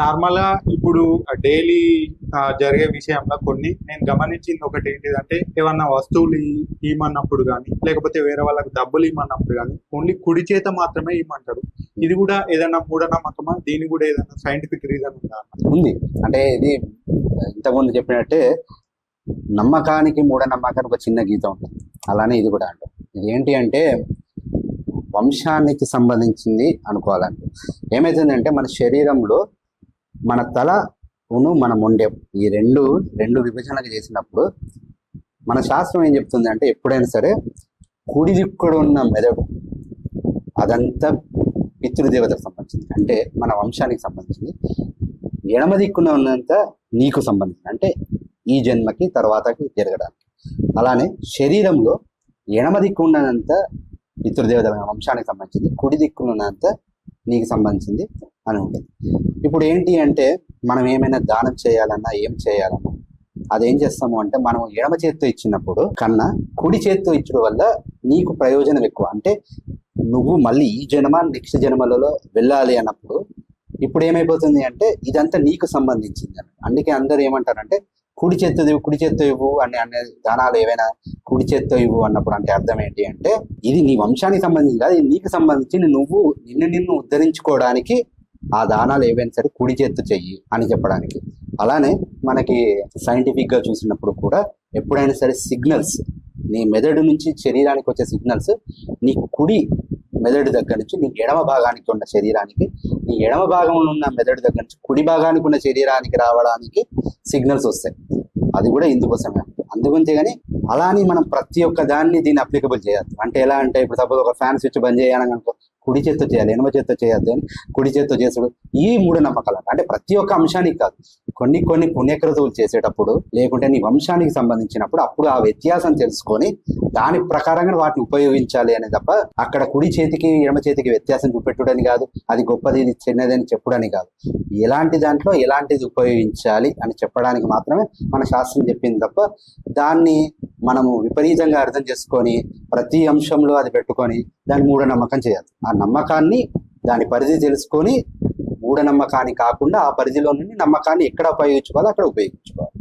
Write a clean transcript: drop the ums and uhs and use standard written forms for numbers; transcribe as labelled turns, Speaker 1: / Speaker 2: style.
Speaker 1: Normal గా ఇప్పుడు daily జరిగే విషయంలో కొన్ని నేను గమనించింది ఒకటి ఏంటిదంటే ఏమన్నా వస్తువులు ఇమ్మన్నప్పుడు కానీ లేకపోతే వేరే వాళ్ళకి డబ్బులు ఇమ్మన్నప్పుడు కానీ ఓన్లీ కుడి చేత మాత్రమే ఇమ్మంటారు. ఇది కూడా ఏదైనా మూఢనమ్మకమా? దీని కూడా ఏదైనా సైంటిఫిక్ రీజన్ ఉందా?
Speaker 2: ఉంది. అంటే ఇది ఇంతకుముందు చెప్పినట్టే నమ్మకానికి మూఢనమ్మకానికి ఒక చిన్న గీత ఉంటుంది. అలానే ఇది కూడా అంటారు. ఇది ఏంటి అంటే వంశానికి సంబంధించింది అనుకోవాలంటే ఏమవుతుందంటే మన శరీరంలో మన తలను మన మొండెం ఈ రెండు విభజనకు చేసినప్పుడు మన శాస్త్రం ఏం చెప్తుంది అంటే ఎప్పుడైనా సరే కుడి దిక్కుడు ఉన్న మెదడు అదంతా పితృదేవతకు సంబంధించింది, అంటే మన వంశానికి సంబంధించింది. ఎడమ దిక్కున ఉన్నంత నీకు సంబంధించింది, అంటే ఈ జన్మకి తర్వాతకి జరగడానికి. అలానే శరీరంలో ఎడమ దిక్కు ఉన్నంత పితృదేవతల వంశానికి సంబంధించింది, కుడి దిక్కున ఉన్నంత నీకు సంబంధించింది అని ఉంటుంది. ఇప్పుడు ఏంటి అంటే మనం ఏమైనా దానం చేయాలన్నా ఏం చేయాలన్నా అదేం చేస్తాము అంటే మనం ఎడమ చేత్తో ఇచ్చినప్పుడు కన్నా కుడి చేత్తో ఇచ్చడం వల్ల నీకు ప్రయోజనం ఎక్కువ. అంటే నువ్వు మళ్ళీ ఈ జన్మ నెక్స్ట్ జన్మలలో వెళ్ళాలి అన్నప్పుడు ఇప్పుడు ఏమైపోతుంది అంటే ఇదంతా నీకు సంబంధించింది అని. అందుకే అందరూ ఏమంటారంటే కుడి చేత్తో ఇవ్వు అనే దానాలు ఏవైనా కుడి చేత్తో ఇవ్వు అన్నప్పుడు అంటే అర్థం ఏంటి అంటే ఇది నీ వంశానికి సంబంధించి కాదు, ఇది నీకు సంబంధించి నువ్వు నిన్ను ఉద్ధరించుకోవడానికి ఆ దానాలు ఏవైనా సరే కుడి చేత్తో చెయ్యి అని చెప్పడానికి. అలానే మనకి సైంటిఫిక్ గా చూసినప్పుడు కూడా ఎప్పుడైనా సరే సిగ్నల్స్ నీ మెదడు నుంచి శరీరానికి వచ్చే సిగ్నల్స్ నీ కుడి మెదడు దగ్గర నుంచి నీ ఎడమ భాగానికి ఉన్న శరీరానికి, నీ ఎడమ భాగంలో ఉన్న మెదడు దగ్గర నుంచి కుడి భాగానికి ఉన్న శరీరానికి రావడానికి సిగ్నల్స్ వస్తాయి. అది కూడా ఇందుకోసమే. అందుగుంటే కానీ అలా అని మనం ప్రతి ఒక్క దాన్ని దీన్ని అప్లికబుల్ చేయొద్దు. అంటే ఎలా అంటే ఇప్పుడు సపోజ్ ఒక ఫ్యాన్ స్విచ్ బంద్ చేయాలని అనుకో కుడి చేత్తో చేయాలి, ఎడమ చేత్తో చేయొద్దు అని కుడి చేత్తో చేసుడు ఈ మూఢనమ్మకాలు. అంటే ప్రతి ఒక్క అంశానికి కాదు, కొన్ని పుణ్యక్రతువులు చేసేటప్పుడు లేకుంటే నీ వంశానికి సంబంధించినప్పుడు అప్పుడు ఆ వ్యత్యాసం తెలుసుకొని దాని ప్రకారంగా వాటిని ఉపయోగించాలి అని తప్ప అక్కడ కుడి చేతికి ఎడమ చేతికి వ్యత్యాసం చూపెట్టుడని కాదు, అది గొప్పది ఇది చిన్నది అని చెప్పడని కాదు. ఎలాంటి దాంట్లో ఎలాంటిది ఉపయోగించాలి అని చెప్పడానికి మాత్రమే మన శాస్త్రం చెప్పింది తప్ప దాన్ని మనము విపరీతంగా అర్థం చేసుకొని ప్రతి అంశంలో అది పెట్టుకొని దాన్ని మూఢనమ్మకం చేయాలి. ఆ నమ్మకాన్ని దాని పరిధి తెలుసుకొని మూఢనమ్మకాన్ని కాకుండా ఆ పరిధిలో నుండి నమ్మకాన్ని ఎక్కడ ఉపయోగించుకోవాలో అక్కడ ఉపయోగించుకోవాలి.